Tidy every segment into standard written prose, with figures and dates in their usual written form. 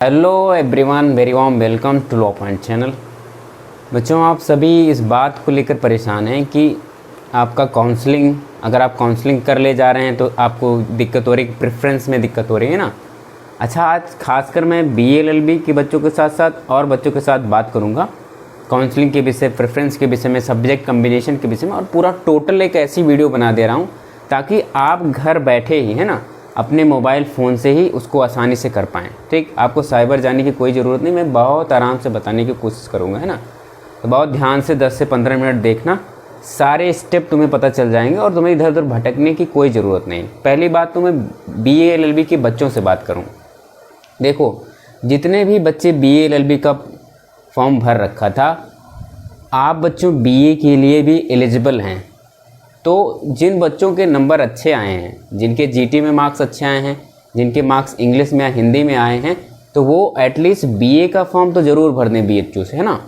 Hello everyone, very warm welcome to law point channel. बच्चों, आप सभी इस बात को लेकर परेशान हैं कि आपका काउंसलिंग, अगर आप काउंसलिंग कर ले जा रहे हैं तो आपको दिक्कत हो रही है, प्रेफरेंस में दिक्कत हो रही है ना। अच्छा, आज खासकर मैं BA-LLB के बच्चों के साथ साथ और बच्चों के साथ बात करूँगा काउंसलिंग के विषय, प्रेफरेंस के विषय में, सब्जेक्ट कम्बिनेशन के विषय में, और पूरा टोटल एक ऐसी वीडियो बना दे रहा हूँ ताकि आप घर बैठे ही, है ना, अपने मोबाइल फ़ोन से ही उसको आसानी से कर पाएँ। ठीक, आपको साइबर जाने की कोई ज़रूरत नहीं, मैं बहुत आराम से बताने की कोशिश करूँगा, है ना। तो बहुत ध्यान से 10 से 15 मिनट देखना, सारे स्टेप तुम्हें पता चल जाएंगे और तुम्हें इधर उधर भटकने की कोई ज़रूरत नहीं। पहली बात तो मैं BA-LLB के बच्चों से बात करूँ। देखो, जितने भी बच्चे BA-LLB का फॉर्म भर रखा था, आप बच्चों BA के लिए भी एलिजिबल हैं। तो जिन बच्चों के नंबर अच्छे आए हैं, जिनके GT में मार्क्स अच्छे आए हैं, जिनके मार्क्स इंग्लिश में या हिंदी में आए हैं, तो वो एटलीस्ट BA का फॉर्म तो ज़रूर भर दें BHU से, है ना।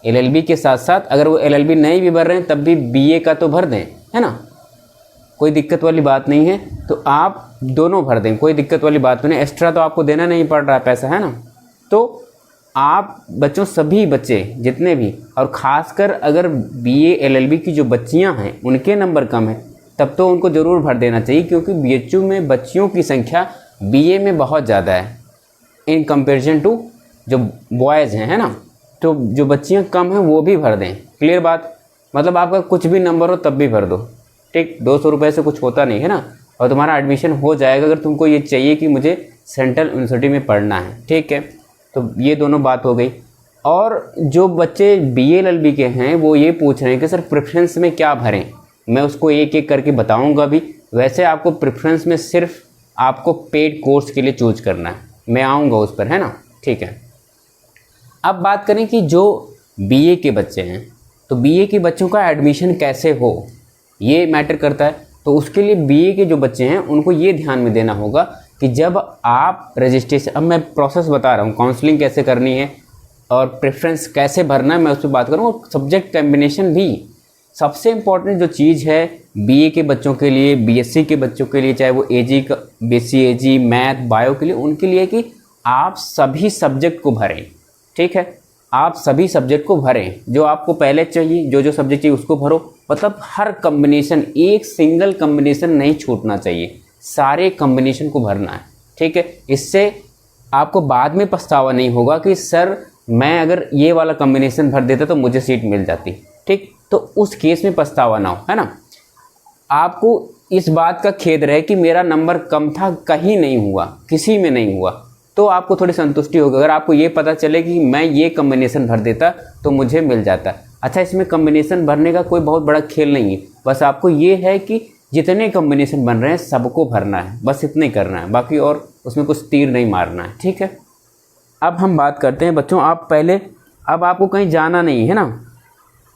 LLB के साथ साथ अगर वो LLB नहीं भी भर रहे हैं तब भी BA का तो भर दें, है ना, कोई दिक्कत वाली बात नहीं है। तो आप दोनों भर दें, कोई दिक्कत वाली बात नहीं, एक्स्ट्रा तो आपको देना नहीं पड़ रहा है पैसा, है ना। तो आप बच्चों, सभी बच्चे जितने भी, और ख़ासकर अगर BA-LLB की जो बच्चियां हैं उनके नंबर कम है तब तो उनको ज़रूर भर देना चाहिए, क्योंकि BHU में बच्चियों की संख्या BA में बहुत ज़्यादा है इन कंपैरिजन टू जो बॉयज़ हैं, है ना। तो जो बच्चियां कम हैं वो भी भर दें। क्लियर बात, मतलब आपका कुछ भी नंबर हो तब भी भर दो। ठीक, 200 रुपये से कुछ होता नहीं, है ना, और तुम्हारा एडमिशन हो जाएगा अगर तुमको ये चाहिए कि मुझे सेंट्रल यूनिवर्सिटी में पढ़ना है। ठीक है, तो ये दोनों बात हो गई। और जो बच्चे BA-LLB के हैं वो ये पूछ रहे हैं कि सर प्रेफरेंस में क्या भरें, मैं उसको एक एक करके बताऊंगा भी। वैसे आपको प्रेफरेंस में सिर्फ आपको पेड कोर्स के लिए चूज करना है, मैं आऊँगा उस पर, है ना। ठीक है, अब बात करें कि जो BA के बच्चे हैं, तो BA के बच्चों का एडमिशन कैसे हो ये मैटर करता है। तो उसके लिए BA के जो बच्चे हैं उनको ये ध्यान में देना होगा कि जब आप रजिस्ट्रेशन, अब मैं प्रोसेस बता रहा हूँ, काउंसलिंग कैसे करनी है और प्रेफरेंस कैसे भरना है, मैं उस पर बात करूँगा। सब्जेक्ट कम्बिनेशन भी सबसे इम्पॉर्टेंट जो चीज़ है BA के बच्चों के लिए, BSc के बच्चों के लिए, चाहे वो AG का, BSc AG, मैथ, बायो के लिए, उनके लिए कि आप सभी सब्जेक्ट को भरें। ठीक है, आप सभी सब्जेक्ट को भरें, जो आपको पहले चाहिए, जो जो सब्जेक्ट चाहिए उसको भरो। मतलब हर कम्बिनेशन, एक सिंगल कम्बिनेशन नहीं छूटना चाहिए, सारे कम्बिनेशन को भरना है। ठीक है, इससे आपको बाद में पछतावा नहीं होगा कि सर मैं अगर ये वाला कम्बिनेशन भर देता तो मुझे सीट मिल जाती। ठीक, तो उस केस में पछतावा ना हो, है ना। आपको इस बात का खेद रहे कि मेरा नंबर कम था, कहीं नहीं हुआ, किसी में नहीं हुआ, तो आपको थोड़ी संतुष्टि होगी। अगर आपको ये पता चले कि मैं ये कम्बिनेशन भर देता तो मुझे मिल जाता। अच्छा, इसमें कम्बिनेशन भरने का कोई बहुत बड़ा खेल नहीं है, बस आपको ये है कि जितने कम्बिनेशन बन रहे हैं सबको भरना है, बस इतना ही करना है, बाकी और उसमें कुछ तीर नहीं मारना है। ठीक है, अब हम बात करते हैं बच्चों, आप पहले, अब आपको कहीं जाना नहीं है ना,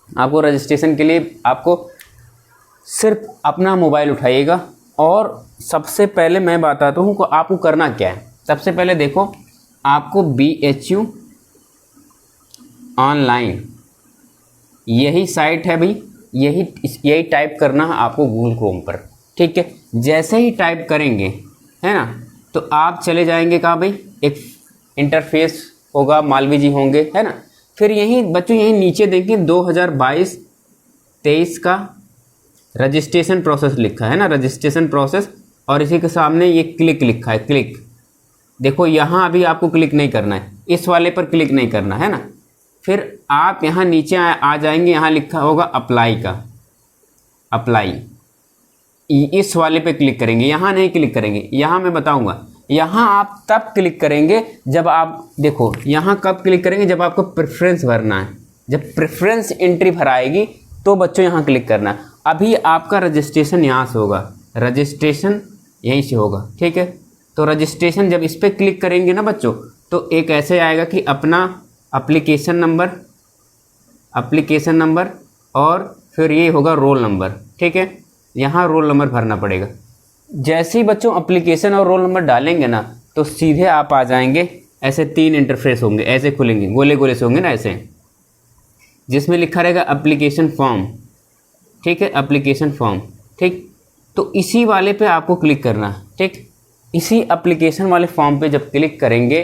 आपको रजिस्ट्रेशन के लिए आपको सिर्फ अपना मोबाइल उठाइएगा। और सबसे पहले मैं बताता हूँ कि आपको करना क्या है। सबसे पहले देखो, आपको BHU ऑनलाइन यही साइट है भाई, यही टाइप करना है आपको गूगल क्रोम पर। ठीक है, जैसे ही टाइप करेंगे, है ना, तो आप चले जाएंगे कहाँ भाई, एक इंटरफेस होगा, मालवी जी होंगे, है ना। फिर यहीं बच्चों, यहीं नीचे देखिए 2022-23 का रजिस्ट्रेशन प्रोसेस लिखा है ना, रजिस्ट्रेशन प्रोसेस, और इसी के सामने ये क्लिक लिखा है, क्लिक। देखो यहाँ अभी आपको क्लिक नहीं करना है, इस वाले पर क्लिक नहीं करना है ना। फिर आप यहाँ नीचे आ जाएंगे, यहाँ लिखा होगा अप्लाई का, अप्लाई, इस वाले पे क्लिक करेंगे, यहाँ नहीं क्लिक करेंगे, यहाँ मैं बताऊंगा। यहाँ आप तब क्लिक करेंगे जब आप, देखो यहाँ कब क्लिक करेंगे, जब आपको प्रेफरेंस भरना है, जब प्रेफरेंस एंट्री भराएगी तो बच्चों यहाँ क्लिक करना है। अभी आपका रजिस्ट्रेशन यहाँ से होगा, रजिस्ट्रेशन यहीं से होगा। ठीक है, तो रजिस्ट्रेशन जब इस पर क्लिक करेंगे ना बच्चों, तो एक ऐसे आएगा कि अपना एप्लीकेशन नंबर और फिर ये होगा रोल नंबर। ठीक है, यहाँ रोल नंबर भरना पड़ेगा। जैसे ही बच्चों एप्लीकेशन और रोल नंबर डालेंगे ना, तो सीधे आप आ जाएंगे, ऐसे 3 इंटरफेस होंगे, ऐसे खुलेंगे, गोले गोले से होंगे ना ऐसे, जिसमें लिखा रहेगा एप्लीकेशन फॉर्म। ठीक है, एप्लीकेशन फॉर्म। ठीक, तो इसी वाले पे आपको क्लिक करना है। ठीक, इसी एप्लीकेशन वाले फॉर्म पे जब क्लिक करेंगे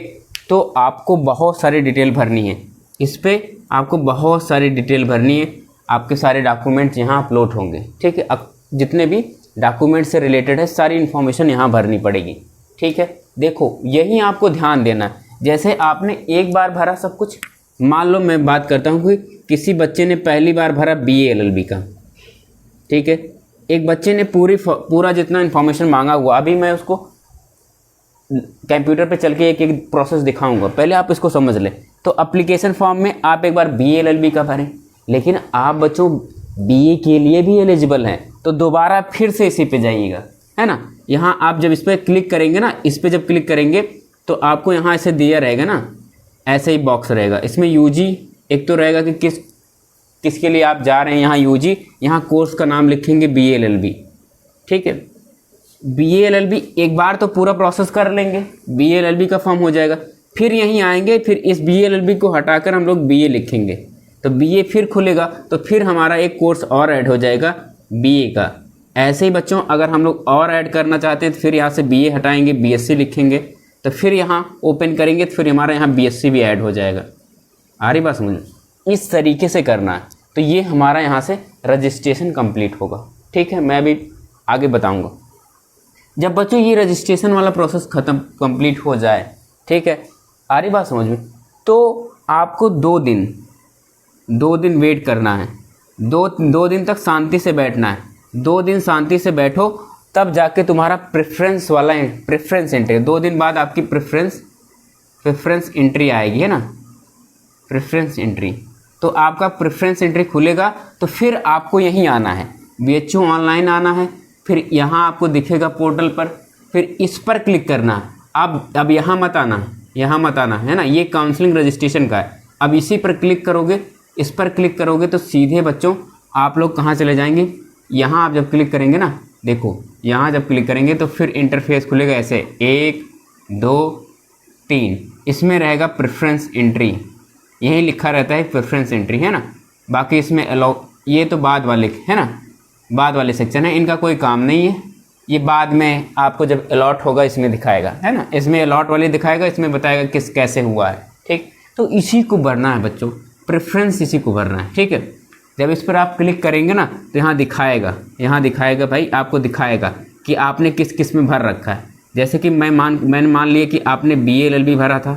तो आपको बहुत सारी डिटेल भरनी है। इस पर आपको बहुत सारी डिटेल भरनी है, आपके सारे डॉक्यूमेंट्स यहाँ अपलोड होंगे, ठीक है। अब जितने भी डॉक्यूमेंट से रिलेटेड है सारी इन्फॉर्मेशन यहाँ भरनी पड़ेगी, ठीक है। देखो यही आपको ध्यान देना है। जैसे आपने एक बार भरा सब कुछ, मान लो मैं बात करता हूँ कि किसी बच्चे ने पहली बार भरा BA LLB का, ठीक है। एक बच्चे ने पूरा जितना इन्फॉर्मेशन मांगा हुआ, अभी मैं उसको कंप्यूटर पे चल के एक एक प्रोसेस दिखाऊंगा, पहले आप इसको समझ लें। तो एप्लीकेशन फॉर्म में आप एक बार BA LLB का भरें, लेकिन आप बच्चों BA के लिए भी एलिजिबल हैं तो दोबारा फिर से इसी पे जाइएगा, है ना। यहाँ आप जब इस पर क्लिक करेंगे ना, इस पर जब क्लिक करेंगे तो आपको यहाँ ऐसे दिया रहेगा ना, ऐसे ही बॉक्स रहेगा। इसमें UG एक तो रहेगा कि किसके लिए आप जा रहे हैं, यहाँ UG, यहाँ कोर्स का नाम लिखेंगे BA LLB, ठीक है। BA LLB एक बार तो पूरा प्रोसेस कर लेंगे, BA LLB का फॉर्म हो जाएगा। फिर यहीं आएंगे, फिर इस BA LLB को हटाकर हम लोग BA लिखेंगे, तो BA फिर खुलेगा, तो फिर हमारा एक कोर्स और ऐड हो जाएगा BA का। ऐसे ही बच्चों अगर हम लोग और ऐड करना चाहते हैं तो फिर यहाँ से BA हटाएंगे, BSc लिखेंगे, तो फिर यहाँ ओपन करेंगे तो फिर हमारा यहाँ BSc भी ऐड हो जाएगा। आ रही बात समझ? इस तरीके से करना है, तो ये हमारा यहाँ से रजिस्ट्रेशन कंप्लीट होगा, ठीक है। मैं अभी आगे बताऊँगा। जब बच्चों ये रजिस्ट्रेशन वाला प्रोसेस कंप्लीट हो जाए, ठीक है, आ रही बात समझ में, तो आपको 2 दिन वेट करना है। दो दिन तक शांति से बैठना है। 2 दिन शांति से बैठो, तब जाके तुम्हारा प्रेफरेंस एंट्री, 2 दिन बाद आपकी प्रेफरेंस एंट्री आएगी, है ना, प्रेफरेंस एंट्री। तो आपका प्रेफरेंस एंट्री खुलेगा तो फिर आपको यहीं आना है, BHU ऑनलाइन आना है, फिर यहाँ आपको दिखेगा पोर्टल पर, फिर इस पर क्लिक करना है। अब यहाँ मत आना, है ना, ये काउंसलिंग रजिस्ट्रेशन का है। अब इसी पर क्लिक करोगे, इस पर क्लिक करोगे तो सीधे बच्चों आप लोग कहाँ चले जाएंगे, यहाँ आप जब क्लिक करेंगे ना, देखो यहाँ जब क्लिक करेंगे तो फिर इंटरफेस खुलेगा ऐसे 1 2 3, इसमें रहेगा प्रेफरेंस एंट्री, यही लिखा रहता है प्रेफरेंस एंट्री, है ना। बाकी इसमें अलाउ, ये तो बाद वाले, है ना, बाद वाले सेक्शन है, इनका कोई काम नहीं है, ये बाद में आपको जब अलॉट होगा इसमें दिखाएगा, है ना, इसमें अलॉट वाले दिखाएगा, इसमें बताएगा किस कैसे हुआ है, ठीक। तो इसी को भरना है बच्चों, प्रेफरेंस इसी को भरना है, ठीक है। जब इस पर आप क्लिक करेंगे ना तो यहाँ दिखाएगा भाई, आपको दिखाएगा कि आपने किस किस में भर रखा है। जैसे कि मैंने मान लिया कि आपने BA LLB भरा था,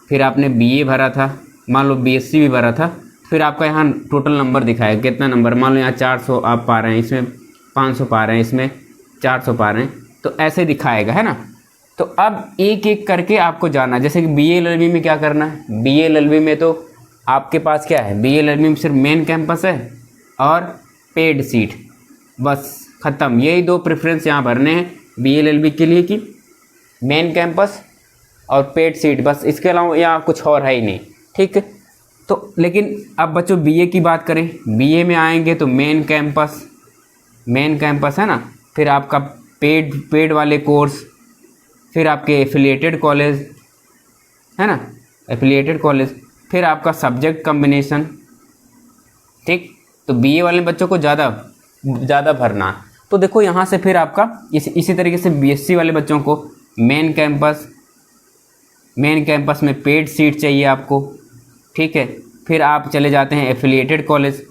फिर आपने BA भरा था, मान लो BSc भी भरा था, फिर आपका यहाँ टोटल नंबर दिखाएगा कितना नंबर, मान लो यहाँ 400 आप पा रहे हैं, इसमें 500 पा रहे हैं, इसमें 400 पा रहे हैं, तो ऐसे दिखाएगा, है ना। तो अब एक एक करके आपको जाना है। जैसे कि BA LLB में क्या करना है, BA LLB में तो आपके पास क्या है, BA LLB में सिर्फ मेन कैंपस है और पेड सीट, बस ख़त्म। यही 2 प्रेफरेंस यहाँ भरने हैं BA LLB के लिए, कि मेन कैंपस और पेड सीट, बस, इसके अलावा यहाँ कुछ और है ही नहीं, ठीक है। तो लेकिन अब बच्चों BA की बात करें, BA में आएंगे तो मेन कैंपस है ना, फिर आपका पेड वाले कोर्स, फिर आपके एफिलिएटेड कॉलेज, है ना, एफिलिएटेड कॉलेज, फिर आपका सब्जेक्ट कॉम्बिनेशन, ठीक। तो BA वाले बच्चों को ज़्यादा भरना। तो देखो यहाँ से फिर आपका इसी तरीके से BSc वाले बच्चों को मेन कैंपस में पेड सीट चाहिए आपको, ठीक है। फिर आप चले जाते हैं एफिलिएटेड कॉलेज,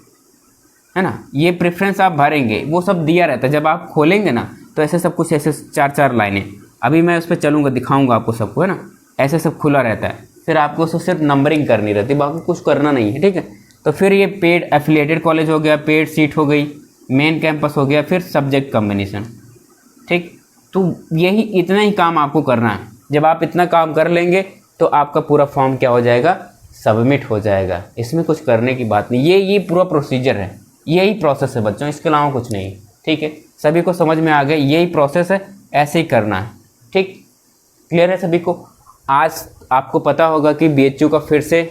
है ना, ये प्रेफरेंस आप भरेंगे, वो सब दिया रहता है। जब आप खोलेंगे ना तो ऐसे सब कुछ, ऐसे 4 लाइनें, अभी मैं उस पर चलूँगा, दिखाऊँगा आपको सबको, है ना, ऐसे सब खुला रहता है। फिर आपको उसको सिर्फ नंबरिंग करनी रहती है, बाकी कुछ करना नहीं है, ठीक है। तो फिर ये पेड एफिलिएटेड कॉलेज हो गया, पेड सीट हो गई, मेन कैंपस हो गया, फिर सब्जेक्ट कॉम्बिनेशन, ठीक। तो यही इतना ही काम आपको करना है। जब आप इतना काम कर लेंगे तो आपका पूरा फॉर्म क्या हो जाएगा, सबमिट हो जाएगा। इसमें कुछ करने की बात नहीं, ये पूरा प्रोसीजर है, यही प्रोसेस है बच्चों, इसके अलावा कुछ नहीं, ठीक है। सभी को समझ में आ गया, यही प्रोसेस है, ऐसे ही करना है, ठीक। क्लियर है सभी को? आज आपको पता होगा कि BHU का फिर से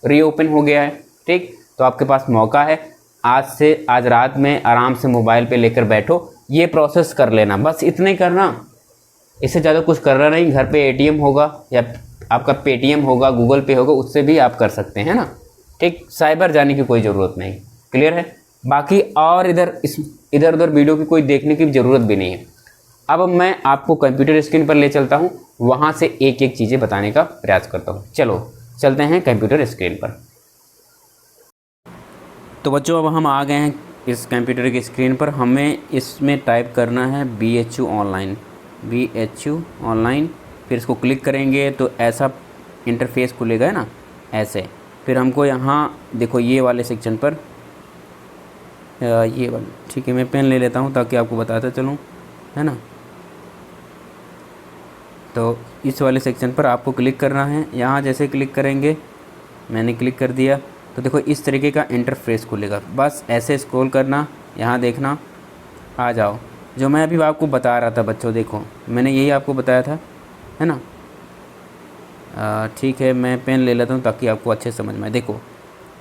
रीओपन हो गया है, ठीक। तो आपके पास मौका है, आज रात में आराम से मोबाइल पे लेकर बैठो, ये प्रोसेस कर लेना, बस इतना ही करना, इससे ज़्यादा कुछ करना नहीं। घर पे ATM होगा या आपका Paytm होगा, गूगल पे होगा, उससे भी आप कर सकते हैं ना, ठीक। साइबर जाने की कोई ज़रूरत नहीं, क्लियर है। बाकी और इधर उधर वीडियो की कोई देखने की ज़रूरत भी नहीं है। अब मैं आपको कंप्यूटर स्क्रीन पर ले चलता हूँ, वहाँ से एक एक चीज़ें बताने का प्रयास करता हूँ। चलो चलते हैं कंप्यूटर स्क्रीन पर। तो बच्चों अब हम आ गए हैं इस कंप्यूटर की स्क्रीन पर। हमें इसमें टाइप करना है BHU ऑनलाइन, BHU ऑनलाइन। फिर इसको क्लिक करेंगे तो ऐसा इंटरफेस खुलेगा, है ना, ऐसे। फिर हमको यहाँ देखो ये वाले सेक्शन पर ये वाले, ठीक है, मैं पेन ले लेता हूँ ताकि आपको बताता चलूँ, है ना। तो इस वाले सेक्शन पर आपको क्लिक करना है। यहाँ जैसे क्लिक करेंगे, मैंने क्लिक कर दिया, तो देखो इस तरीके का इंटरफेस खुलेगा। बस ऐसे स्क्रॉल करना, यहाँ देखना, आ जाओ। जो मैं अभी आपको बता रहा था बच्चों, देखो मैंने यही आपको बताया था, है ना। ठीक है, मैं पेन ले लेता हूँ ताकि आपको अच्छे समझ में आए। देखो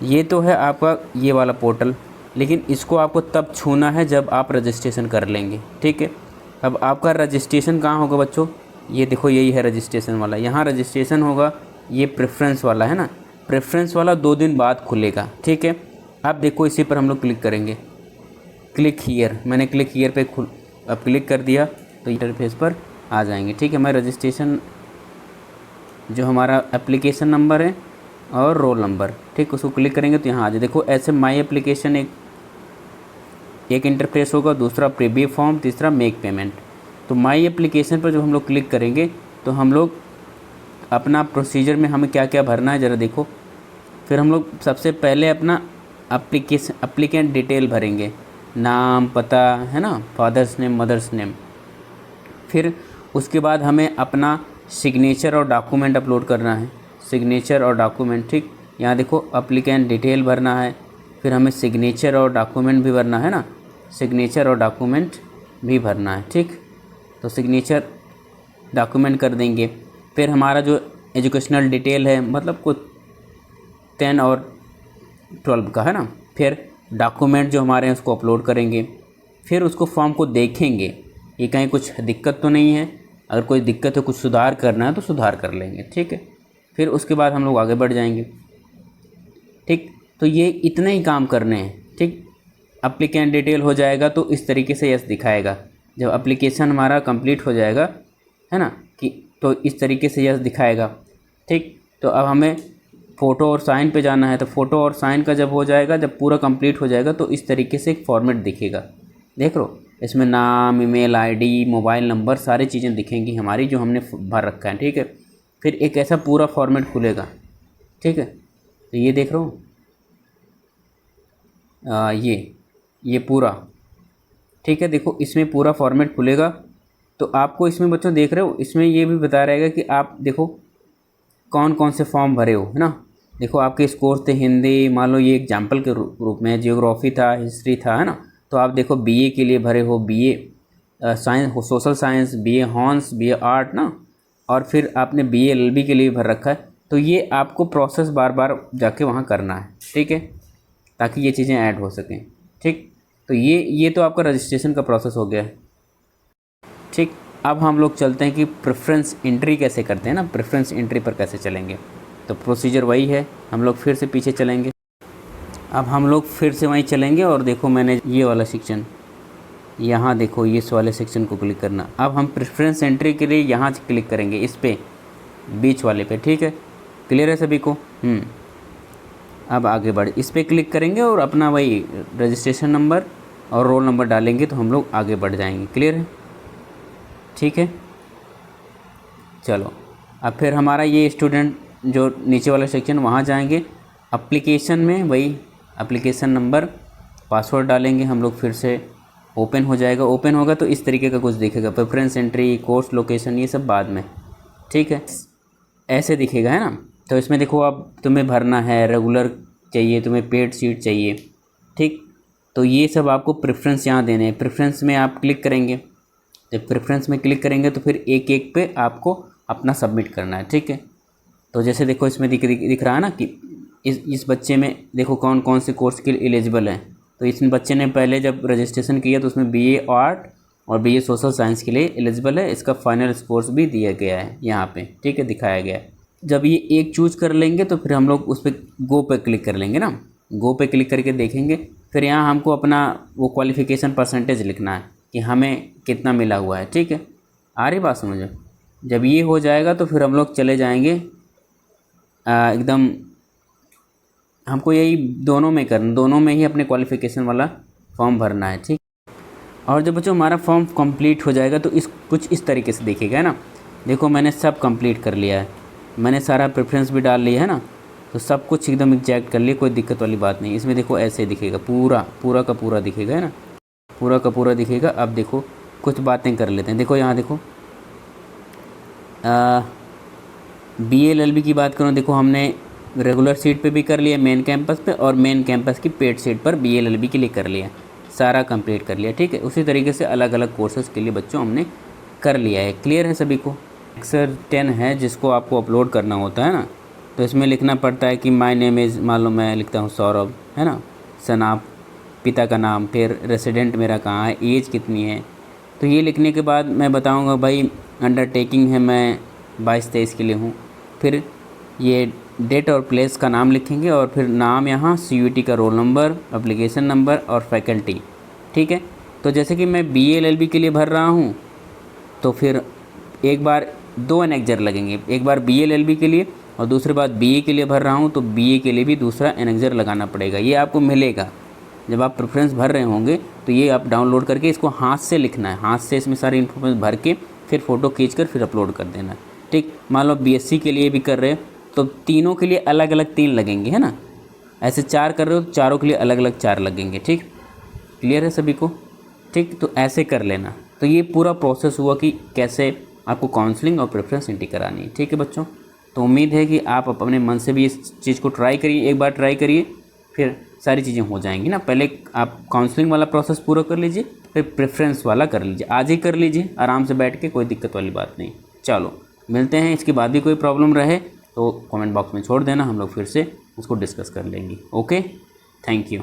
ये तो है आपका ये वाला पोर्टल, लेकिन इसको आपको तब छूना है जब आप रजिस्ट्रेशन कर लेंगे, ठीक है। अब आपका रजिस्ट्रेशन कहाँ होगा बच्चों, ये देखो यही है रजिस्ट्रेशन वाला, यहाँ रजिस्ट्रेशन होगा। ये प्रेफरेंस वाला है ना, प्रेफरेंस वाला 2 दिन बाद खुलेगा, ठीक है। अब देखो इसी पर हम लोग क्लिक करेंगे, क्लिक हियर, मैंने क्लिक हियर पे अब क्लिक कर दिया तो इंटरफेस पर आ जाएंगे, ठीक है। मैं रजिस्ट्रेशन जो हमारा एप्लीकेशन नंबर है और रोल नंबर, ठीक, उसको क्लिक करेंगे तो यहाँ आ जाए। देखो ऐसे माई एप्लीकेशन एक इंटरफेस होगा, दूसरा प्रीव्यू फॉर्म, तीसरा मेक पेमेंट। तो माई एप्लीकेशन पर जब हम लोग क्लिक करेंगे तो हम लोग अपना प्रोसीजर में हमें क्या क्या भरना है ज़रा देखो। फिर हम लोग सबसे पहले अपना एप्लीकेंट डिटेल भरेंगे, नाम, पता, है ना, फादर्स नेम, मदर्स नेम। फिर उसके बाद हमें अपना सिग्नेचर और डॉक्यूमेंट अपलोड करना है, सिग्नेचर और डॉक्यूमेंट, ठीक। यहाँ देखो एप्लीकेंट डिटेल भरना है, फिर हमें सिग्नेचर और डॉक्यूमेंट भी भरना है ना, सिग्नेचर और डॉक्यूमेंट भी भरना है, ठीक। तो सिग्नेचर डॉक्यूमेंट कर देंगे। फिर हमारा जो एजुकेशनल डिटेल है, मतलब कुछ 10 और 12 का, है ना। फिर डॉक्यूमेंट जो हमारे हैं उसको अपलोड करेंगे। फिर उसको फॉर्म को देखेंगे, ये कहीं कुछ दिक्कत तो नहीं है, अगर कोई दिक्कत है, कुछ सुधार करना है तो सुधार कर लेंगे, ठीक है। फिर उसके बाद हम लोग आगे बढ़ जाएंगे, ठीक। तो ये इतने ही काम करने हैं, ठीक। एप्लीकेंट डिटेल हो जाएगा तो इस तरीके से यस दिखाएगा। जब एप्लीकेशन हमारा कंप्लीट हो जाएगा, है ना, कि तो इस तरीके से यस दिखाएगा, ठीक। तो अब हमें फ़ोटो और साइन पे जाना है, तो फ़ोटो और साइन का जब हो जाएगा, जब पूरा कंप्लीट हो जाएगा तो इस तरीके से एक फॉर्मेट दिखेगा। देख लो इसमें नाम, ईमेल आईडी, मोबाइल नंबर, सारी चीज़ें दिखेंगी हमारी जो हमने भर रखा है, ठीक है। फिर एक ऐसा पूरा फॉर्मेट खुलेगा, ठीक है। तो ये देख रहे हो, ये पूरा, ठीक है। देखो इसमें पूरा फॉर्मेट खुलेगा। तो आपको इसमें बच्चों देख रहे हो, इसमें ये भी बता रहेगा कि आप देखो कौन कौन से फॉर्म भरे हो, है ना। देखो आपके स्कोर थे हिंदी, मान लो ये एग्जाम्पल के रूप में, जियोग्राफी था, हिस्ट्री था, है ना। तो आप देखो BA के लिए भरे हो, BA science, social science, BA horse, BA art ना, और फिर आपने BA LLB के लिए भर रखा है। तो ये आपको प्रोसेस बार बार जाके वहाँ करना है, ठीक है, ताकि ये चीज़ें ऐड हो सकें, ठीक। तो ये तो आपका रजिस्ट्रेशन का प्रोसेस हो गया है, ठीक। अब हम लोग चलते हैं कि प्रेफरेंस एंट्री कैसे करते हैं ना, प्रेफरेंस एंट्री पर कैसे चलेंगे। तो प्रोसीजर वही है, हम लोग फिर से पीछे चलेंगे। अब हम लोग फिर से वहीं चलेंगे और देखो मैंने ये वाला सेक्शन, यहाँ देखो इस वाले सेक्शन को क्लिक करना। अब हम प्रेफरेंस एंट्री के लिए यहाँ से क्लिक करेंगे, इस पे बीच वाले पे, ठीक है। क्लियर है सभी को? अब आगे बढ़, इस पर क्लिक करेंगे और अपना वही रजिस्ट्रेशन नंबर और रोल नंबर डालेंगे तो हम लोग आगे बढ़ जाएंगे। क्लियर है? ठीक है, चलो। अब फिर हमारा ये स्टूडेंट जो नीचे वाला सेक्शन, वहाँ जाएंगे, एप्लीकेशन में वही एप्लीकेशन नंबर, पासवर्ड डालेंगे हम लोग, फिर से ओपन हो जाएगा। ओपन होगा तो इस तरीके का कुछ दिखेगा, प्रेफरेंस एंट्री, कोर्स लोकेशन, ये सब बाद में, ठीक है, ऐसे दिखेगा, है ना। तो इसमें देखो अब तुम्हें भरना है, रेगुलर चाहिए, तुम्हें पेड सीट चाहिए, ठीक। तो ये सब आपको प्रेफरेंस यहाँ देने हैं। प्रेफरेंस में आप क्लिक करेंगे, जब प्रेफरेंस में क्लिक करेंगे तो फिर एक एक पे आपको अपना सबमिट करना है, ठीक है। तो जैसे देखो इसमें दिख रहा है ना कि इस बच्चे में देखो कौन कौन से कोर्स के लिए एलिजिबल हैं। तो इस बच्चे ने पहले जब रजिस्ट्रेशन किया तो उसमें BA आर्ट और BA सोशल साइंस के लिए एलिजिबल है। इसका फाइनल स्कोर्स भी दिया गया है यहाँ पे, ठीक है, दिखाया गया है। जब ये एक चूज कर लेंगे तो फिर हम लोग उस पर गो पे क्लिक कर लेंगे ना, गो पे क्लिक करके देखेंगे। फिर यहाँ हमको अपना वो क्वालिफ़िकेशन परसेंटेज लिखना है। कि हमें कितना मिला हुआ है। ठीक है, आ रही बात समझो। जब ये हो जाएगा तो फिर हम लोग चले जाएंगे एकदम, हमको यही दोनों में करना, दोनों में ही अपने क्वालिफ़िकेशन वाला फॉर्म भरना है। ठीक, और जब बच्चों हमारा फॉर्म कंप्लीट हो जाएगा तो कुछ इस तरीके से दिखेगा ना। देखो मैंने सब कंप्लीट कर लिया है, मैंने सारा प्रेफरेंस भी डाल लिया है ना, तो सब कुछ एकदम एग्जैक्ट कर लिया, कोई दिक्कत वाली बात नहीं। इसमें देखो ऐसे दिखेगा, पूरा का पूरा दिखेगा, है ना, पूरा का पूरा दिखेगा। अब देखो कुछ बातें कर लेते हैं। देखो यहाँ देखो BA-LLB की बात करूँ, देखो हमने रेगुलर सीट पे भी कर लिया मेन कैंपस पे, और मेन कैंपस की पेड सीट पर BA-LLB के लिए कर लिया, सारा कंप्लीट कर लिया। ठीक है, उसी तरीके से अलग अलग कोर्सेज़ के लिए बच्चों हमने कर लिया है। क्लियर है सभी को? एक्सर 10 है जिसको आपको अपलोड करना होता है ना, तो इसमें लिखना पड़ता है कि माय नेम इज़, मान लो मैं लिखता हूँ सौरभ, है ना, सनाप, पिता का नाम, फिर रेसिडेंट मेरा कहाँ है, एज कितनी है। तो ये लिखने के बाद मैं बताऊँगा भाई अंडरटेकिंग है, मैं 22-23 के लिए हूँ। फिर ये डेट और प्लेस का नाम लिखेंगे, और फिर नाम यहाँ, CUET का रोल नंबर, एप्लीकेशन नंबर और फैकल्टी। ठीक है, तो जैसे कि मैं BA-LLB के लिए भर रहा हूँ, तो फिर एक बार 2 एनेक्जर लगेंगे, एक बार BA-LLB के लिए और दूसरी बार BA के लिए भर रहा हूँ तो BA के लिए भी दूसरा एनेक्जर लगाना पड़ेगा। ये आपको मिलेगा जब आप प्रेफरेंस भर रहे होंगे, तो ये आप डाउनलोड करके इसको हाथ से लिखना है, हाथ से इसमें सारी इन्फॉर्मेशन भर के फिर फ़ोटो खींचकर फिर अपलोड कर देना है। ठीक, मान लो BSc के लिए भी कर रहे हो तो तीनों के लिए अलग अलग 3 लगेंगे, है ना, ऐसे 4 कर रहे हो तो चारों के लिए अलग अलग 4 लगेंगे। ठीक, क्लियर है सभी को? ठीक, तो ऐसे कर लेना। तो ये पूरा प्रोसेस हुआ कि कैसे आपको काउंसलिंग और प्रेफरेंस एंट्री करानी है। ठीक है बच्चों, तो उम्मीद है कि आप अपने मन से भी इस चीज़ को ट्राई करिए, एक बार ट्राई करिए, फिर सारी चीज़ें हो जाएंगी ना। पहले आप काउंसलिंग वाला प्रोसेस पूरा कर लीजिए, फिर प्रेफरेंस वाला कर लीजिए, आज ही कर लीजिए आराम से बैठ के, कोई दिक्कत वाली बात नहीं। चलो मिलते हैं, इसके बाद भी कोई प्रॉब्लम रहे तो कमेंट बॉक्स में छोड़ देना, हम लोग फिर से उसको डिस्कस कर लेंगे। Okay, thank you.